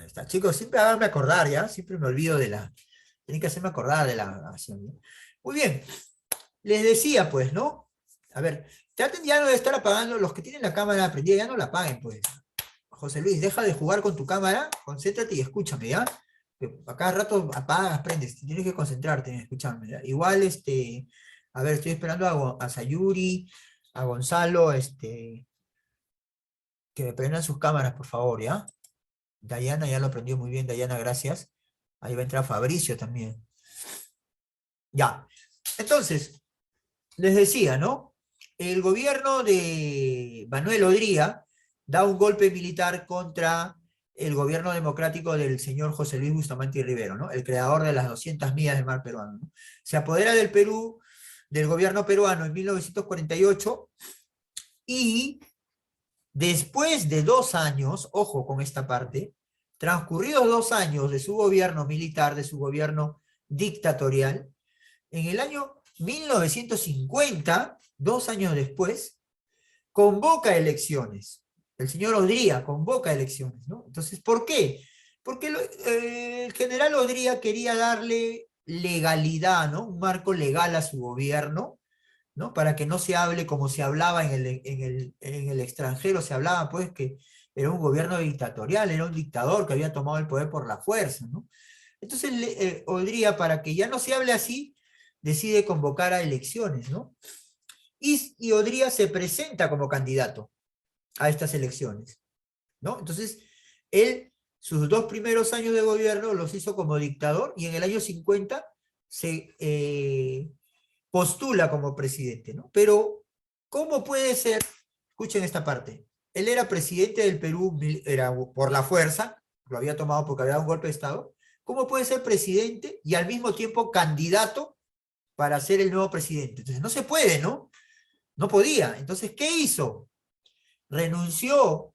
Ahí está. Chicos, siempre háganme acordar, ¿ya? Siempre me olvido de la... Tienen que hacerme acordar de la acción, ¿no? Muy bien. Les decía, pues, ¿no? A ver, traten ya no de estar apagando, los que tienen la cámara prendida, ya no la apaguen, pues. José Luis, deja de jugar con tu cámara, concéntrate y escúchame, ¿ya? Que a cada rato apagas, prendes, tienes que concentrarte en escucharme, ¿ya? Igual, a ver, estoy esperando a Sayuri, a Gonzalo, que me prendan sus cámaras, por favor, ¿ya? Dayana ya lo aprendió muy bien, Dayana, gracias. Ahí va a entrar Fabricio también. Ya. Entonces, les decía, ¿no? El gobierno de Manuel Odría da un golpe militar contra el gobierno democrático del señor José Luis Bustamante Rivero, ¿no? El creador de las 200 millas del mar peruano, ¿no? Se apodera del Perú, del gobierno peruano en 1948 y después de 2 años, ojo con esta parte, transcurridos 2 años de su gobierno militar, de su gobierno dictatorial, en el año 1950, 2 años después, convoca elecciones. El señor Odría convoca elecciones, ¿no? Entonces, ¿por qué? Porque el general Odría quería darle legalidad, ¿no? Un marco legal a su gobierno, ¿no? Para que no se hable como se hablaba en el extranjero, se hablaba pues que era un gobierno dictatorial, era un dictador que había tomado el poder por la fuerza, ¿no? Entonces, Odría, para que ya no se hable así, decide convocar a elecciones, ¿no? Y Odría se presenta como candidato a estas elecciones, ¿no? Entonces, él, sus 2 primeros años de gobierno los hizo como dictador y en el año 50 se postula como presidente, ¿no? Pero, ¿cómo puede ser? Escuchen esta parte. Él era presidente del Perú, era por la fuerza, lo había tomado porque había un golpe de Estado. ¿Cómo puede ser presidente y al mismo tiempo candidato para ser el nuevo presidente? Entonces, no se puede, ¿no? No podía. Entonces, ¿qué hizo? Renunció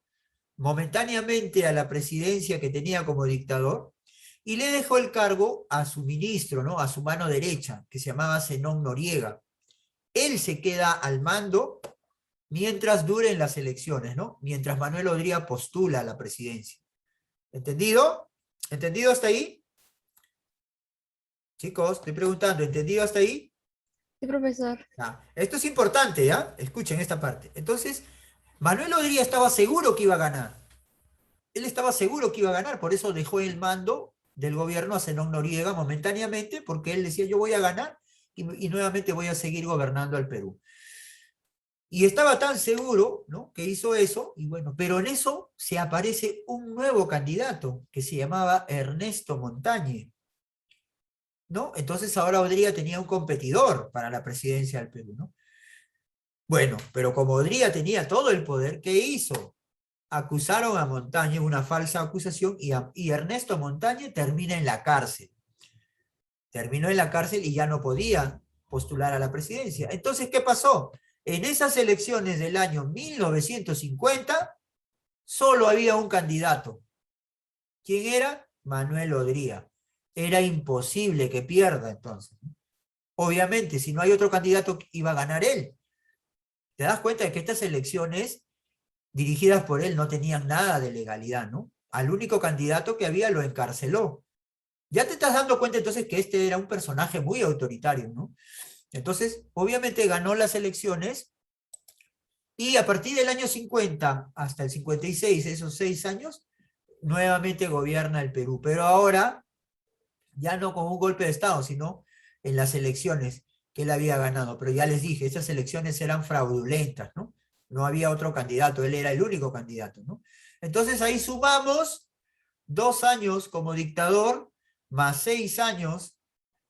momentáneamente a la presidencia que tenía como dictador y le dejó el cargo a su ministro, ¿no? A su mano derecha, que se llamaba Zenón Noriega. Él se queda al mando mientras duren las elecciones, ¿no? Mientras Manuel Odría postula a la presidencia. ¿Entendido? ¿Entendido hasta ahí? Chicos, estoy preguntando, ¿entendido hasta ahí? Sí, profesor. Ya. Esto es importante, ¿ya? Escuchen esta parte. Entonces, Manuel Odría estaba seguro que iba a ganar. Él estaba seguro que iba a ganar, por eso dejó el mando del gobierno a Zenón Noriega momentáneamente, porque él decía, yo voy a ganar y nuevamente voy a seguir gobernando al Perú. Y estaba tan seguro, ¿no? Que hizo eso, y bueno, pero en eso se aparece un nuevo candidato que se llamaba Ernesto Montañe, ¿no? Entonces ahora Odría tenía un competidor para la presidencia del Perú, ¿no? Bueno, pero como Odría tenía todo el poder, ¿qué hizo? Acusaron a Montañez, una falsa acusación, y Ernesto Montañez termina en la cárcel. Terminó en la cárcel y ya no podía postular a la presidencia. Entonces, ¿qué pasó? En esas elecciones del año 1950, solo había un candidato. ¿Quién era? Manuel Odría. Era imposible que pierda entonces. Obviamente, si no hay otro candidato, iba a ganar él. ¿Te das cuenta de que estas elecciones dirigidas por él no tenían nada de legalidad, ¿no? Al único candidato que había lo encarceló. Ya te estás dando cuenta entonces que este era un personaje muy autoritario, ¿no? Entonces, obviamente ganó las elecciones y a partir del año 50 hasta el 56, esos 6 años, nuevamente gobierna el Perú. Pero ahora, ya no con un golpe de Estado, sino en las elecciones que él había ganado. Pero ya les dije, esas elecciones eran fraudulentas, ¿no? No había otro candidato, él era el único candidato, ¿no? Entonces ahí sumamos 2 años como dictador, más 6 años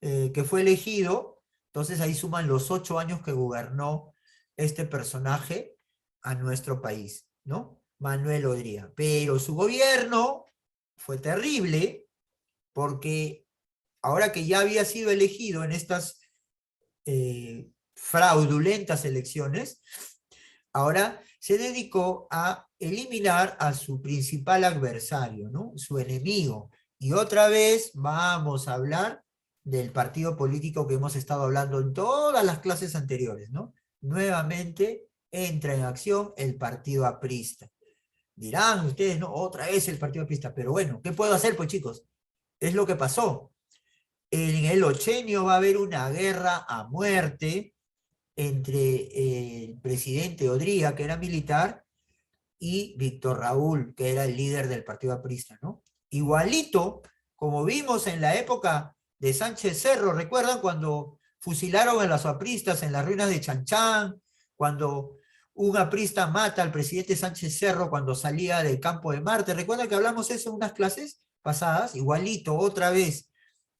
que fue elegido, entonces ahí suman los 8 años que gobernó este personaje a nuestro país, ¿no? Manuel Odría. Pero su gobierno fue terrible porque ahora que ya había sido elegido en estas fraudulentas elecciones, ahora se dedicó a eliminar a su principal adversario, ¿no? Su enemigo. Y otra vez vamos a hablar del partido político que hemos estado hablando en todas las clases anteriores, ¿no? Nuevamente entra en acción el partido aprista. Dirán ustedes, ¿no? Otra vez el Partido Aprista. Pero bueno, ¿qué puedo hacer, pues chicos? Es lo que pasó. En el Ochenio va a haber una guerra a muerte entre el presidente Odría, que era militar, y Víctor Raúl, que era el líder del Partido Aprista, ¿no? Igualito, como vimos en la época de Sánchez Cerro, ¿recuerdan cuando fusilaron a los apristas en las ruinas de Chanchán? Cuando un aprista mata al presidente Sánchez Cerro cuando salía del campo de Marte. ¿Recuerdan que hablamos eso en unas clases pasadas? Igualito, otra vez,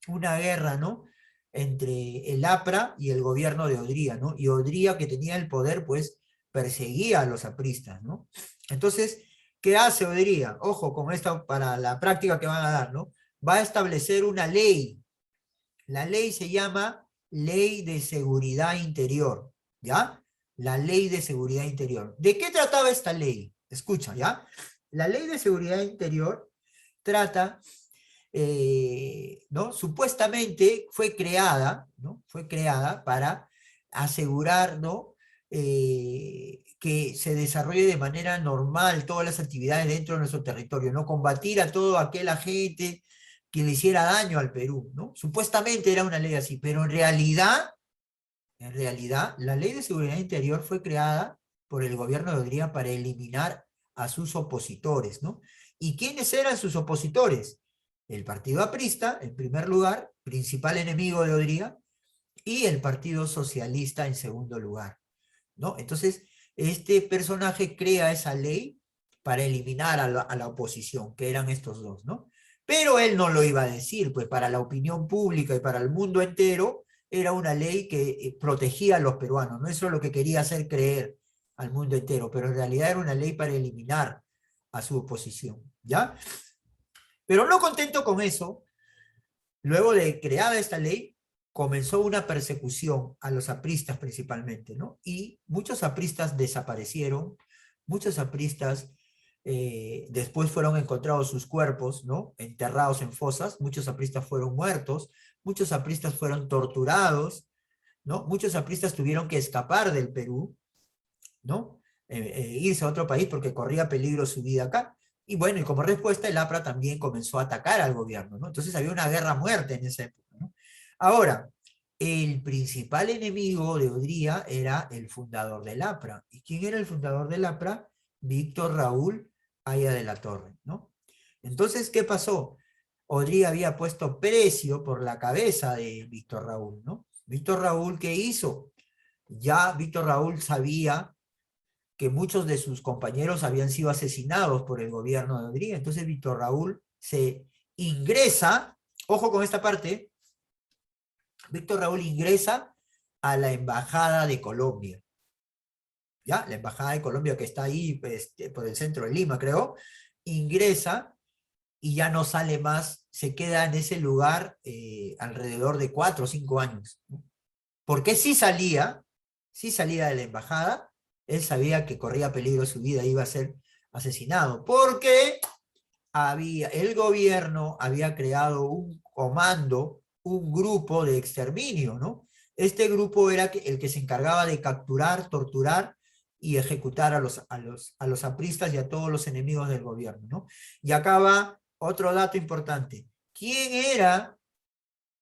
una guerra, ¿no? Entre el APRA y el gobierno de Odría, ¿no? Y Odría, que tenía el poder, pues perseguía a los apristas, ¿no? Entonces, ¿qué hace Odría? Ojo con esto para la práctica que van a dar, ¿no? Va a establecer una ley. La ley se llama Ley de Seguridad Interior, ¿ya? La Ley de Seguridad Interior. ¿De qué trataba esta ley? Escucha, ¿ya? La Ley de Seguridad Interior trata, ¿no? Supuestamente fue creada, ¿no? Fue creada para asegurar, ¿no? Que se desarrolle de manera normal todas las actividades dentro de nuestro territorio, ¿no? Combatir a todo aquel agente que le hiciera daño al Perú, ¿no? Supuestamente era una ley así, pero en realidad, la Ley de Seguridad Interior fue creada por el gobierno de Odría para eliminar a sus opositores, ¿no? ¿Y quiénes eran sus opositores? El Partido Aprista, en primer lugar, principal enemigo de Odría, y el Partido Socialista en segundo lugar, ¿no? Entonces, este personaje crea esa ley para eliminar a la oposición, que eran estos dos, ¿no? Pero él no lo iba a decir, pues para la opinión pública y para el mundo entero era una ley que protegía a los peruanos, ¿no? Eso es lo que quería hacer creer al mundo entero, pero en realidad era una ley para eliminar a su oposición, ¿ya? Pero no contento con eso, luego de creada esta ley, comenzó una persecución a los apristas principalmente, ¿no? Y muchos apristas desaparecieron, muchos apristas después fueron encontrados sus cuerpos, ¿no? Enterrados en fosas, muchos apristas fueron muertos, muchos apristas fueron torturados, ¿no? Muchos apristas tuvieron que escapar del Perú, ¿no? Irse a otro país porque corría peligro su vida acá. Y bueno, y como respuesta, el APRA también comenzó a atacar al gobierno, ¿no? Entonces había una guerra a muerte en esa época, ¿no? Ahora, el principal enemigo de Odría era el fundador del APRA. ¿Y quién era el fundador del APRA? Víctor Raúl Haya de la Torre, ¿no? Entonces, ¿qué pasó? Odría había puesto precio por la cabeza de Víctor Raúl, ¿no? Víctor Raúl, ¿qué hizo? Ya Víctor Raúl sabía que muchos de sus compañeros habían sido asesinados por el gobierno de Odría. Entonces Víctor Raúl se ingresa, ojo con esta parte, Víctor Raúl ingresa a la Embajada de Colombia, ¿ya? La Embajada de Colombia que está ahí pues, por el centro de Lima, creo, ingresa y ya no sale más, se queda en ese lugar alrededor de 4 o 5 años. Porque sí salía de la embajada, él sabía que corría peligro su vida, iba a ser asesinado, porque el gobierno había creado un comando, un grupo de exterminio, ¿no? Este grupo era el que se encargaba de capturar, torturar y ejecutar a los apristas y a todos los enemigos del gobierno, ¿no? Y acá va otro dato importante. ¿Quién era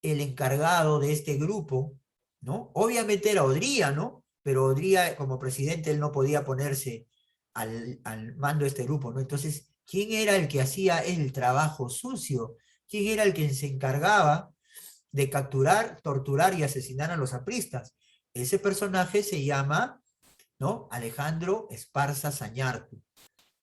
el encargado de este grupo? ¿No? Obviamente era Odría, ¿no? Pero Odría, como presidente, él no podía ponerse al mando de este grupo, ¿no? Entonces, ¿quién era el que hacía el trabajo sucio? ¿Quién era el que se encargaba de capturar, torturar y asesinar a los apristas? Ese personaje se llama, ¿no? Alejandro Esparza Sañartu,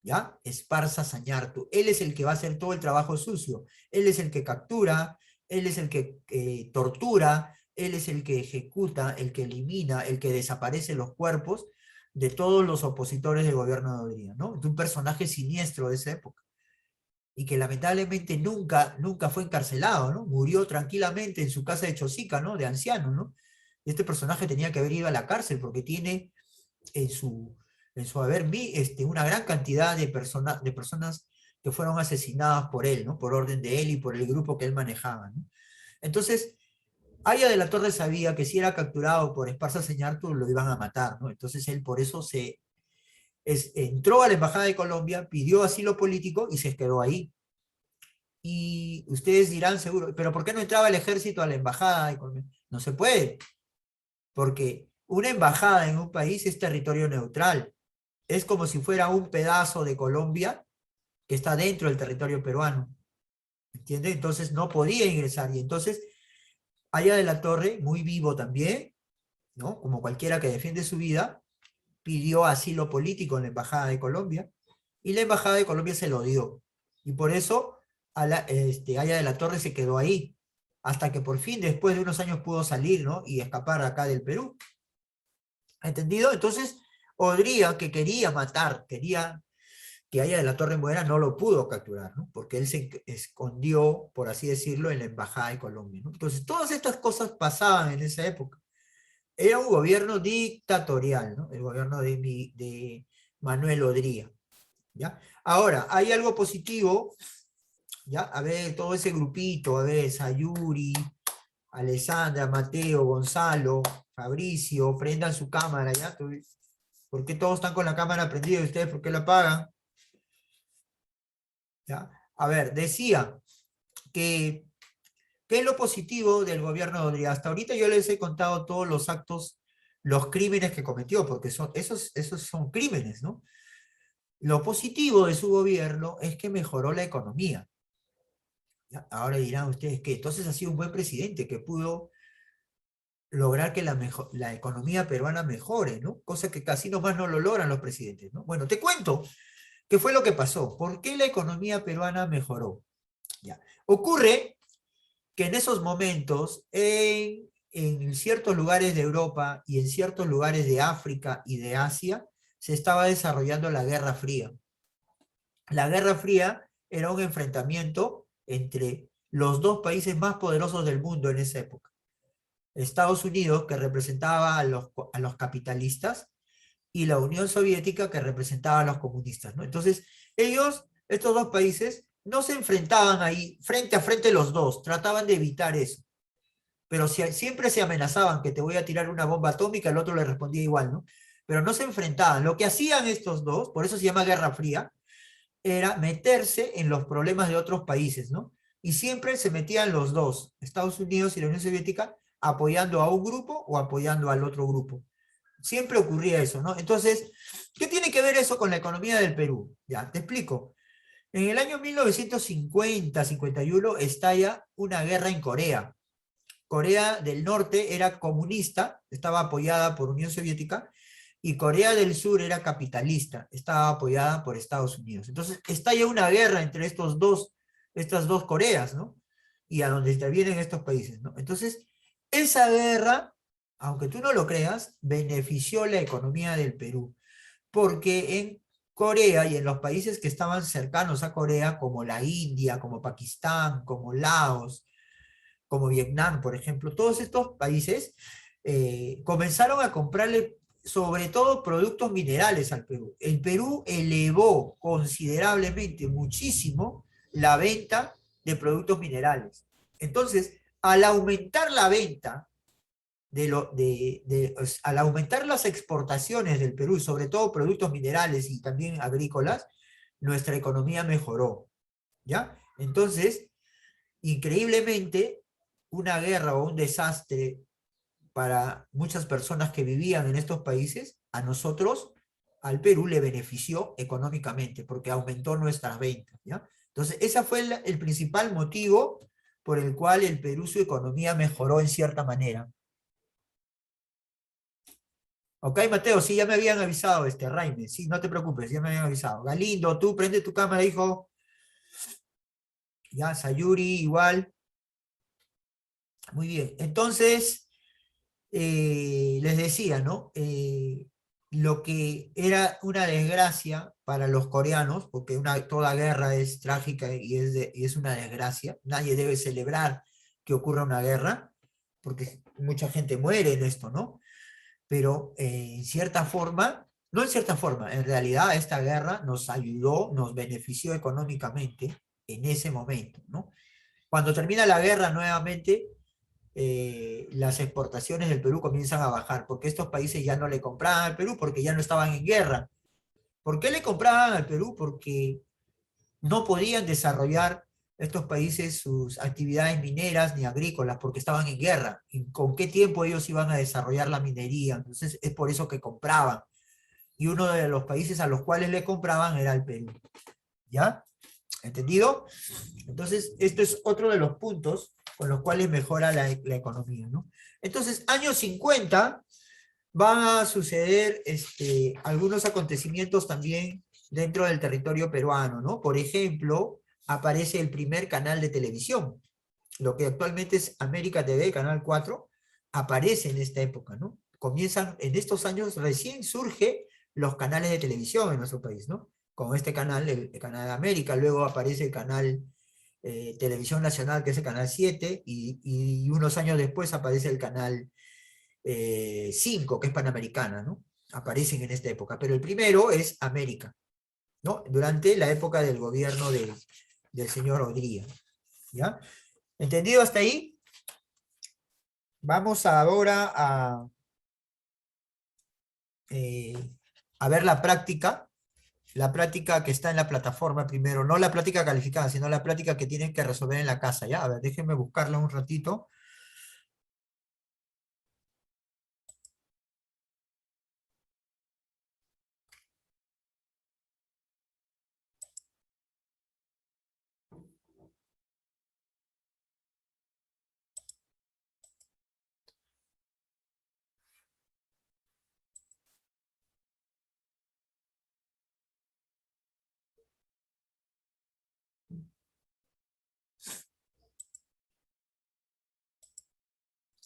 ¿ya? Esparza Sañartu. Él es el que va a hacer todo el trabajo sucio. Él es el que captura, él es el que tortura, él es el que ejecuta, el que elimina, el que desaparece los cuerpos de todos los opositores del gobierno de Odría, ¿no? De un personaje siniestro de esa época y que lamentablemente nunca fue encarcelado, ¿no? Murió tranquilamente en su casa de Chosica, ¿no? De anciano, ¿no? Este personaje tenía que haber ido a la cárcel porque tiene en su, en su haber una gran cantidad de personas que fueron asesinadas por él, ¿no? Por orden de él y por el grupo que él manejaba, ¿no? Entonces, Haya de la Torre sabía que si era capturado por Esparza Sañartu lo iban a matar, ¿no? Entonces él por eso entró a la Embajada de Colombia, pidió asilo político y se quedó ahí. Y ustedes dirán seguro, pero ¿por qué no entraba el ejército a la embajada de Colombia? No se puede, porque una embajada en un país es territorio neutral. Es como si fuera un pedazo de Colombia que está dentro del territorio peruano. ¿Entiende? Entonces no podía ingresar. Y entonces, Haya de la Torre, muy vivo también, ¿no? Como cualquiera que defiende su vida, pidió asilo político en la Embajada de Colombia y la Embajada de Colombia se lo dio. Y por eso Haya de la Torre se quedó ahí, hasta que por fin, después de unos años, pudo salir, ¿no? Y escapar acá del Perú. ¿Entendido? Entonces, Odría, que quería matar, quería que Haya de la Torre muera, no lo pudo capturar, ¿no? Porque él se escondió, por así decirlo, en la Embajada de Colombia, ¿no? Entonces, todas estas cosas pasaban en esa época. Era un gobierno dictatorial, ¿no? El gobierno de Manuel Odría, ¿ya? Ahora, hay algo positivo, ¿ya? A ver, todo ese grupito, a ver, Sayuri, Alessandra, Mateo, Gonzalo, Fabricio, prendan su cámara, ¿ya? ¿Por qué todos están con la cámara prendida y ustedes por qué la apagan? ¿Ya? A ver, decía que, ¿qué es lo positivo del gobierno de Odría? Hasta ahorita yo les he contado todos los actos, los crímenes que cometió, porque esos son crímenes, ¿no? Lo positivo de su gobierno es que mejoró la economía. ¿Ya? Ahora dirán ustedes que entonces ha sido un buen presidente que pudo lograr que la economía peruana mejore, ¿no? Cosa que casi nomás no lo logran los presidentes, ¿no? Bueno, te cuento qué fue lo que pasó. ¿Por qué la economía peruana mejoró? Ya. Ocurre que en esos momentos, en ciertos lugares de Europa y en ciertos lugares de África y de Asia, se estaba desarrollando la Guerra Fría. La Guerra Fría era un enfrentamiento entre los dos países más poderosos del mundo en esa época. Estados Unidos, que representaba a los capitalistas, y la Unión Soviética, que representaba a los comunistas, ¿no? Entonces, estos dos países, no se enfrentaban ahí frente a frente los dos, trataban de evitar eso. Pero siempre se amenazaban que te voy a tirar una bomba atómica, el otro le respondía igual, ¿no? Pero no se enfrentaban. Lo que hacían estos dos, por eso se llama Guerra Fría, era meterse en los problemas de otros países, ¿no? Y siempre se metían los dos, Estados Unidos y la Unión Soviética, apoyando a un grupo o apoyando al otro grupo. Siempre ocurría eso, ¿no? Entonces, ¿qué tiene que ver eso con la economía del Perú? Ya, te explico. En el año 1950-51 estalla una guerra en Corea. Corea del Norte era comunista, estaba apoyada por Unión Soviética, y Corea del Sur era capitalista, estaba apoyada por Estados Unidos. Entonces, estalla una guerra entre estas dos Coreas, ¿no? Y a donde intervienen estos países, ¿no? Entonces, esa guerra, aunque tú no lo creas, benefició la economía del Perú, porque en Corea y en los países que estaban cercanos a Corea, como la India, como Pakistán, como Laos, como Vietnam, por ejemplo, todos estos países comenzaron a comprarle sobre todo productos minerales al Perú. El Perú elevó considerablemente, muchísimo, la venta de productos minerales. Entonces, al aumentar la venta, al aumentar las exportaciones del Perú, sobre todo productos minerales y también agrícolas, nuestra economía mejoró. ¿Ya? Entonces, increíblemente, una guerra o un desastre para muchas personas que vivían en estos países, a nosotros, al Perú, le benefició económicamente porque aumentó nuestras ventas, ¿ya? Entonces, ese fue el principal motivo por el cual el Perú, su economía mejoró en cierta manera. Ok, Mateo, sí, ya me habían avisado, Raime, sí, no te preocupes, ya me habían avisado. Galindo, tú prende tu cámara, hijo. Ya, Sayuri, igual. Muy bien, entonces, les decía, ¿no? Lo que era una desgracia para los coreanos, porque toda guerra es trágica y es una desgracia, nadie debe celebrar que ocurra una guerra, porque mucha gente muere en esto, ¿no? Pero en cierta forma, no en cierta forma, en realidad esta guerra nos ayudó, nos benefició económicamente en ese momento, ¿no? Cuando termina la guerra nuevamente, las exportaciones del Perú comienzan a bajar, porque estos países ya no le compraban al Perú porque ya no estaban en guerra. ¿Por qué le compraban al Perú? Porque no podían desarrollar estos países sus actividades mineras ni agrícolas porque estaban en guerra. ¿Y con qué tiempo ellos iban a desarrollar la minería? Entonces es por eso que compraban. Y uno de los países a los cuales le compraban era el Perú. ¿Ya? ¿Entendido? Entonces, esto es otro de los puntos con los cuales mejora la economía, ¿no? Entonces, años 50 van a suceder algunos acontecimientos también dentro del territorio peruano, ¿no? Por ejemplo, aparece el primer canal de televisión, lo que actualmente es América TV, Canal 4, aparece en esta época, ¿no? Comienzan, en estos años recién surge los canales de televisión en nuestro país, ¿no? Con este canal, el Canal de América, luego aparece el canal Televisión Nacional, que es el Canal 7, y unos años después aparece el Canal 5, que es Panamericana, ¿no? Aparecen en esta época, pero el primero es América, ¿no? Durante la época del gobierno del señor Odría, ¿ya? ¿Entendido hasta ahí? Vamos ahora eh, a ver la práctica que está en la plataforma primero, no la práctica calificada, sino la práctica que tienen que resolver en la casa, ¿ya? A ver, déjenme buscarla un ratito.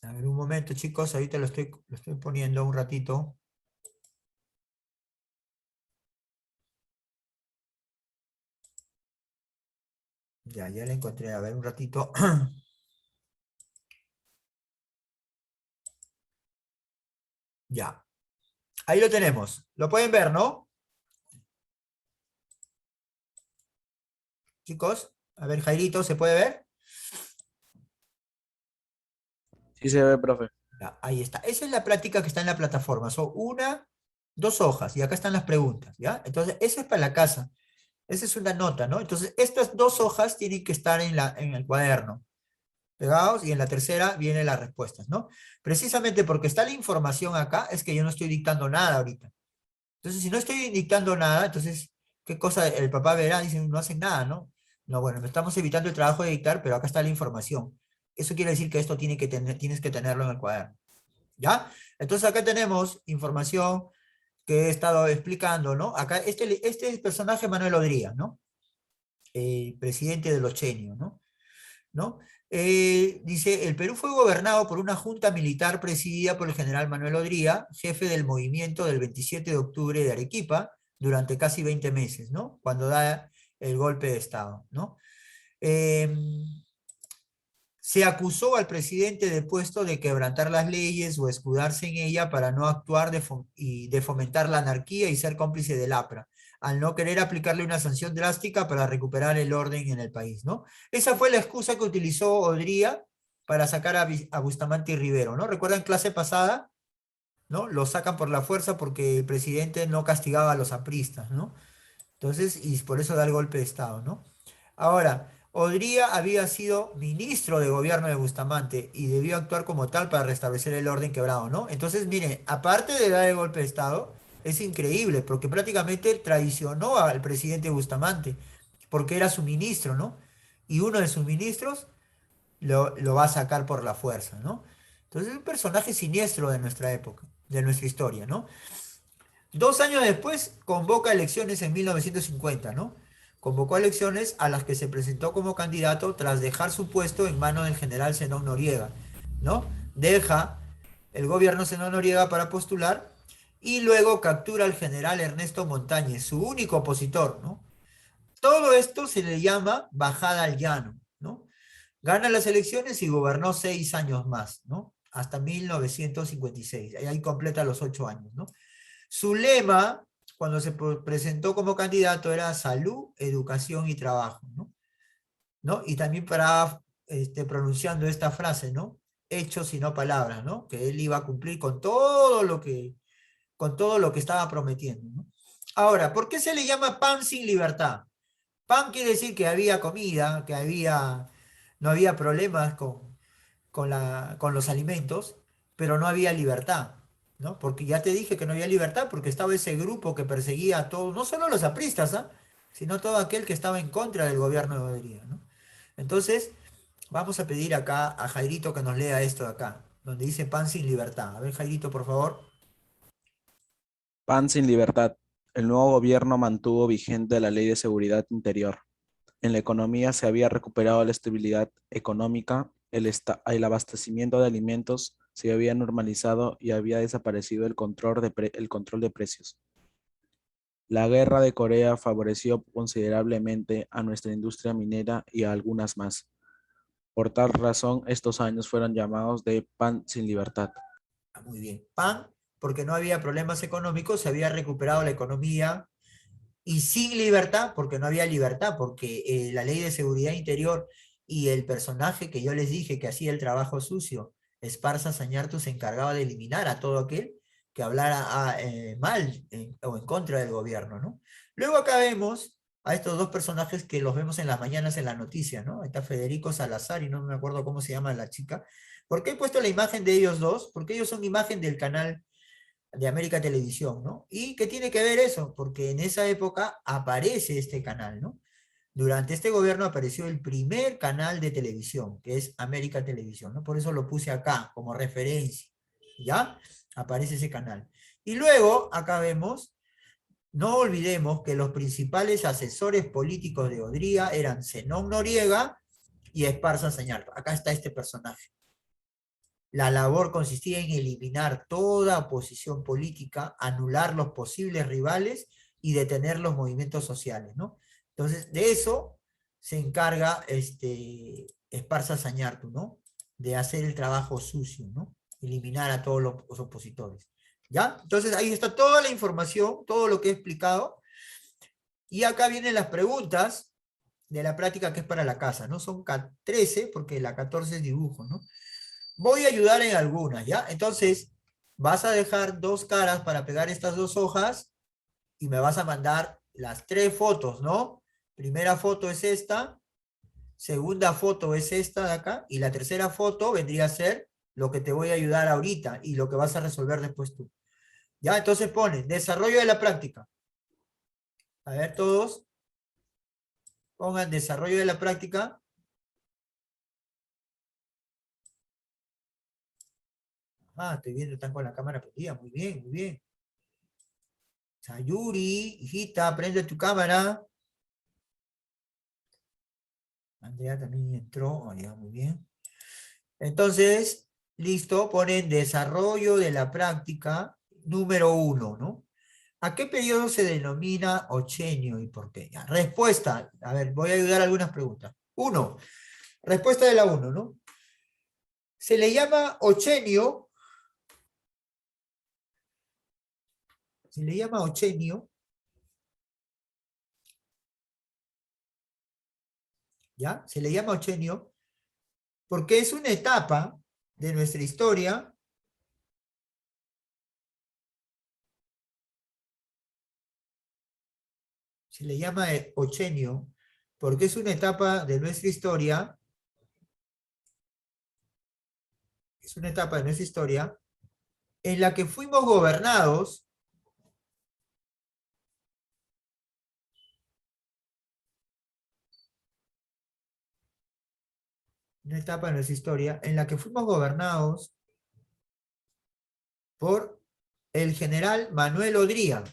A ver, un momento, chicos, ahorita lo estoy poniendo un ratito. Ya la encontré, a ver, un ratito. Ya, ahí lo tenemos. Lo pueden ver, ¿no? Chicos, a ver, Jairito, ¿se puede ver? Sí se ve, profe. Ya, ahí está. Esa es la práctica que está en la plataforma. Son dos hojas, y acá están las preguntas, ¿ya? Entonces, esa es para la casa. Esa es una nota, ¿no? Entonces, estas dos hojas tienen que estar en el cuaderno, pegados, y en la tercera vienen las respuestas, ¿no? Precisamente porque está la información acá, es que yo no estoy dictando nada ahorita. Entonces, si no estoy dictando nada, entonces, ¿qué cosa el papá verá? Dicen, no hacen nada, ¿no? No, bueno, no estamos evitando el trabajo de dictar, pero acá está la información. Eso quiere decir que esto tienes que tenerlo en el cuaderno, ¿ya? Entonces, acá tenemos información que he estado explicando, ¿no? Acá, este personaje Manuel Odría, ¿no? Presidente de los Chenios, ¿no? ¿No? Dice, el Perú fue gobernado por una junta militar presidida por el general Manuel Odría, jefe del movimiento del 27 de octubre de Arequipa, durante casi 20 meses, ¿no? Cuando da el golpe de Estado, ¿no? Eh, Se acusó al presidente depuesto de quebrantar las leyes o escudarse en ella para no actuar y de fomentar la anarquía y ser cómplice del APRA, al no querer aplicarle una sanción drástica para recuperar el orden en el país, ¿no? Esa fue la excusa que utilizó Odría para sacar a Bustamante y Rivero, ¿no? ¿Recuerdan clase pasada? ¿No? Lo sacan por la fuerza porque el presidente no castigaba a los apristas, ¿no? Entonces, y por eso da el golpe de Estado, ¿no? Ahora, Odría había sido ministro de gobierno de Bustamante y debió actuar como tal para restablecer el orden quebrado, ¿no? Entonces, miren, aparte de dar el golpe de Estado, es increíble porque prácticamente traicionó al presidente Bustamante porque era su ministro, ¿no? Y uno de sus ministros lo va a sacar por la fuerza, ¿no? Entonces, es un personaje siniestro de nuestra época, de nuestra historia, ¿no? 2 años después convoca elecciones en 1950, ¿no? Convocó elecciones a las que se presentó como candidato tras dejar su puesto en manos del general Zenón Noriega, ¿no? Deja el gobierno Zenón Noriega para postular y luego captura al general Ernesto Montañez, su único opositor, ¿no? Todo esto se le llama bajada al llano, ¿no? Gana las elecciones y gobernó 6 años más, ¿no? Hasta 1956. Ahí completa los 8 años, ¿no? Su lema, cuando se presentó como candidato, era salud, educación y trabajo, ¿no? ¿No? Y también para pronunciando esta frase, ¿no? Hechos y no palabras, ¿no? Que él iba a cumplir con todo lo que estaba prometiendo, ¿no? Ahora, ¿por qué se le llama pan sin libertad? Pan quiere decir que había comida, no había problemas con los alimentos, pero no había libertad, ¿no? Porque ya te dije que no había libertad porque estaba ese grupo que perseguía a todos, no solo a los apristas, ¿ah? Sino todo aquel que estaba en contra del gobierno de Bodría, ¿no? Entonces, vamos a pedir acá a Jairito que nos lea esto de acá, donde dice pan sin libertad. A ver, Jairito, por favor. Pan sin libertad. El nuevo gobierno mantuvo vigente la Ley de Seguridad Interior. En la economía se había recuperado la estabilidad económica, el abastecimiento de alimentos se había normalizado y había desaparecido el control de precios. La guerra de Corea favoreció considerablemente a nuestra industria minera y a algunas más. Por tal razón, estos años fueron llamados de pan sin libertad. Ah, muy bien. Pan, porque no había problemas económicos, se había recuperado la economía y sin libertad, porque no había libertad, porque la ley de seguridad interior y el personaje que yo les dije que hacía el trabajo sucio, Esparza Sañartu, se encargaba de eliminar a todo aquel que hablara mal o en contra del gobierno, ¿no? Luego acá vemos a estos dos personajes que los vemos en las mañanas en las noticias, ¿no? Ahí está Federico Salazar y no me acuerdo cómo se llama la chica. ¿Por qué he puesto la imagen de ellos dos? Porque ellos son imagen del canal de América Televisión, ¿no? ¿Y qué tiene que ver eso? Porque en esa época aparece este canal, ¿no? Durante este gobierno apareció el primer canal de televisión, que es América Televisión, ¿no? Por eso lo puse acá como referencia, ¿ya? Aparece ese canal. Y luego, acá vemos, no olvidemos que los principales asesores políticos de Odría eran Zenón Noriega y Esparza Sañarto. Acá está este personaje. La labor consistía en eliminar toda oposición política, anular los posibles rivales y detener los movimientos sociales, ¿no? Entonces, de eso se encarga Esparza Sañartu, ¿no? De hacer el trabajo sucio, ¿no? Eliminar a todos los opositores. ¿Ya? Entonces, ahí está toda la información, todo lo que he explicado. Y acá vienen las preguntas de la práctica que es para la casa, ¿no? Son 13, porque la 14 es dibujo, ¿no? Voy a ayudar en algunas, ¿ya? Entonces, vas a dejar dos caras para pegar estas dos hojas y me vas a mandar las tres fotos, ¿no? Primera foto es esta, segunda foto es esta de acá y la tercera foto vendría a ser lo que te voy a ayudar ahorita y lo que vas a resolver después tú. ¿Ya? Entonces ponen desarrollo de la práctica. A ver, todos pongan desarrollo de la práctica. Ah, estoy viendo, están con la cámara prendida. Muy bien, muy bien. Sayuri, hijita, prende tu cámara. Andrea también entró. Oh, ya, muy bien. Entonces, listo, ponen desarrollo de la práctica número 1, ¿no? ¿A qué periodo se denomina ochenio y por qué? Ya, respuesta. A ver, voy a ayudar a algunas preguntas. Uno, respuesta de la 1, ¿no? Se le llama ochenio, se le llama ochenio, ¿ya? Se le llama ochenio porque es una etapa de nuestra historia se le llama ochenio porque es una etapa de nuestra historia, es una etapa de nuestra historia en la que fuimos gobernados, una etapa de nuestra historia en la que fuimos gobernados por el general Manuel Odría.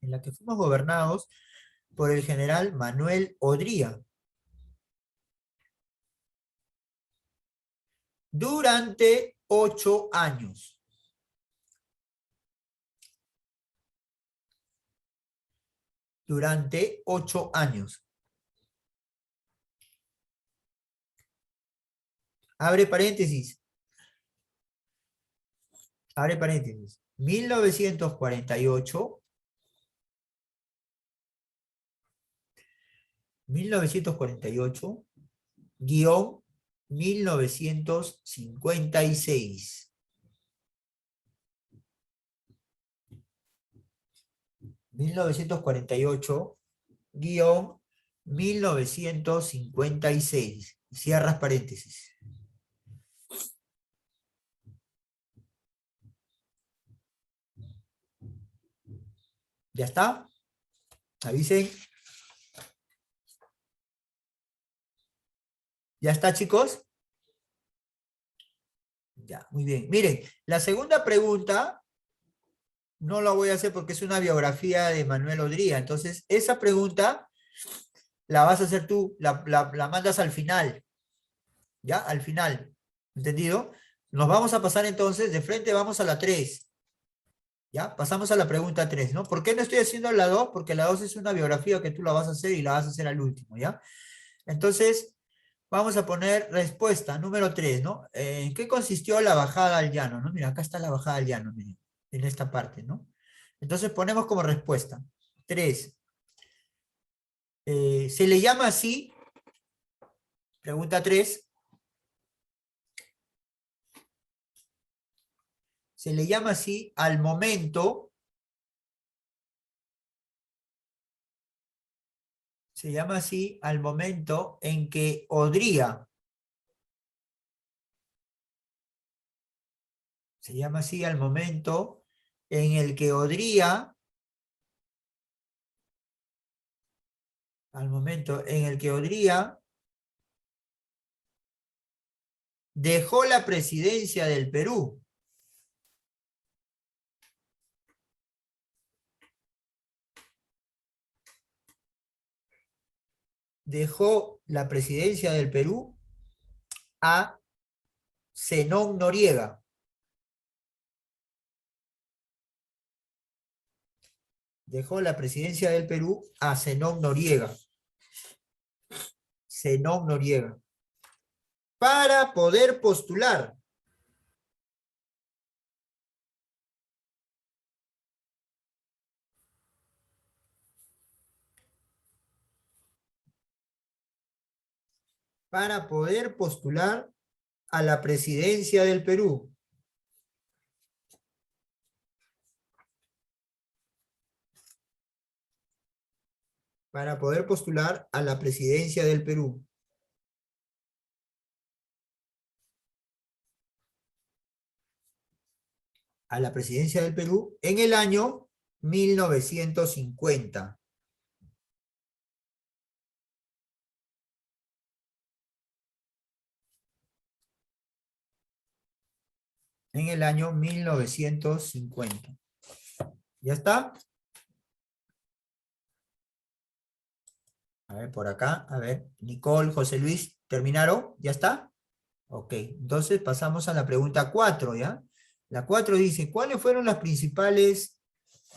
En la que fuimos gobernados por el general Manuel Odría. Durante 8 años. Durante 8 años. Abre paréntesis. Abre paréntesis. 1948. 1948. guión 1956. 1948 guión 1956. Cierras paréntesis. ¿Ya está? Avisen. ¿Ya está, chicos? Ya, muy bien. Miren, la segunda pregunta no la voy a hacer porque es una biografía de Manuel Odría. Entonces, esa pregunta la vas a hacer tú, la mandas al final. ¿Ya? Al final. ¿Entendido? Nos vamos a pasar entonces, de frente vamos a la 3. ¿Ya? Pasamos a la pregunta 3, ¿no? ¿Por qué no estoy haciendo la 2? Porque la 2 es una biografía que tú la vas a hacer y la vas a hacer al último, ¿ya? Entonces, vamos a poner respuesta número 3, ¿no? ¿En qué consistió la bajada al llano? ¿No? Mira, acá está la bajada al llano, miren, en esta parte, ¿no? Entonces ponemos como respuesta 3. Se le llama así, pregunta 3, se le llama así al momento, se llama así al momento en que Odría, se llama así al momento en el que Odría, al momento en el que Odría dejó la presidencia del Perú. Dejó la presidencia del Perú a Zenón Noriega. Dejó la presidencia del Perú a Zenón Noriega. Zenón Noriega. Para poder postular. Para poder postular a la presidencia del Perú. Para poder postular a la presidencia del Perú. A la presidencia del Perú en el año 1950. En el año 1950. ¿Ya está? A ver, por acá, a ver, Nicole, José Luis, ¿terminaron? ¿Ya está? Ok, entonces pasamos a la pregunta 4, ¿ya? La 4 dice, ¿cuáles fueron las principales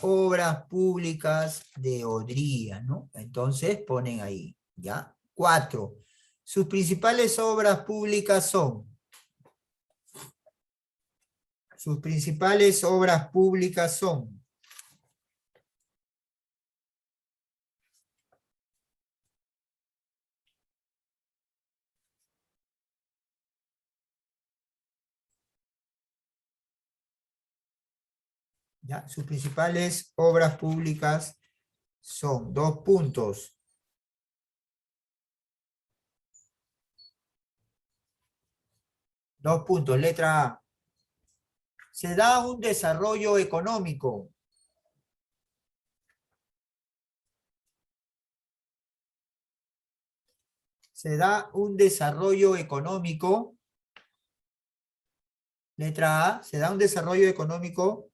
obras públicas de Odría, ¿no? Entonces ponen ahí, ¿ya? 4. Sus principales obras públicas son, sus principales obras públicas son, ¿ya? Sus principales obras públicas son, 2 puntos. Dos puntos, letra A. Se da un desarrollo económico. Se da un desarrollo económico. Letra A. Se da un desarrollo económico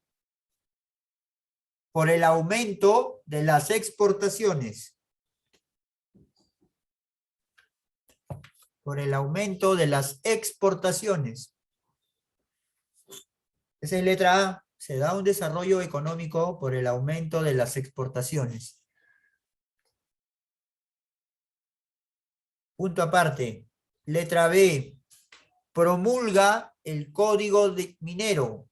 por el aumento de las exportaciones. Por el aumento de las exportaciones. Esa es letra A. Se da un desarrollo económico por el aumento de las exportaciones. Punto aparte. Letra B. Promulga el Código Minero.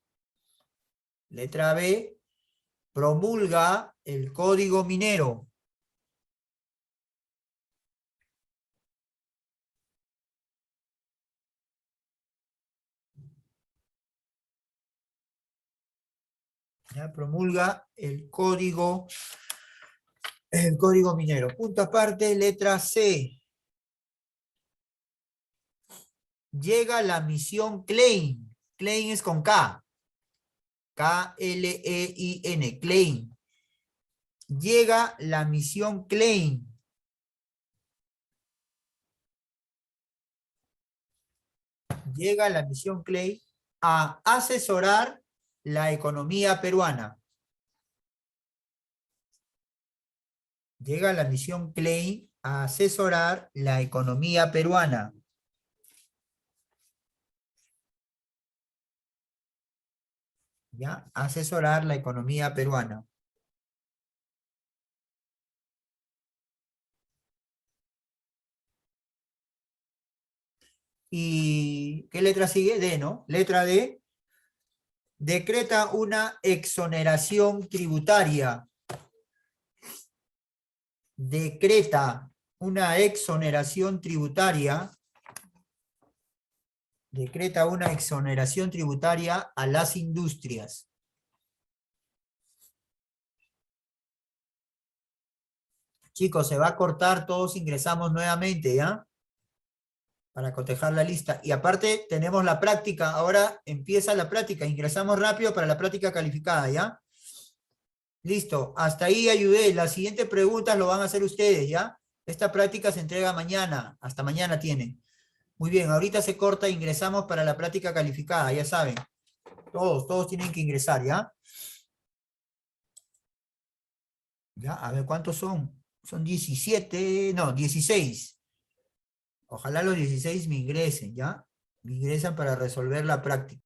Letra B. Promulga el Código Minero. ¿ya? Promulga el código minero. Punto aparte, letra C. Llega la misión Klein. Klein es con K. K-L-E-I-N. Klein. Llega la misión Klein. Llega la misión Klein a asesorar la economía peruana. Llega la misión Klein a asesorar la economía peruana. ¿Ya? Asesorar la economía peruana. ¿Y qué letra sigue? D, ¿no? Letra D. Decreta una exoneración tributaria. Decreta una exoneración tributaria. Decreta una exoneración tributaria a las industrias. Chicos, se va a cortar, todos ingresamos nuevamente, ¿ya? Para cotejar la lista. Y aparte tenemos la práctica, ahora empieza la práctica, ingresamos rápido para la práctica calificada, ¿ya? Listo, hasta ahí ayudé. Las siguientes preguntas lo van a hacer ustedes, ¿ya? Esta práctica se entrega mañana, hasta mañana tienen. Muy bien, ahorita se corta, ingresamos para la práctica calificada, ya saben. Todos tienen que ingresar, ¿ya? Ya, a ver, ¿cuántos son? Son 17, no, 16. Ojalá los 16 me ingresen, ¿ya? Me ingresan para resolver la práctica.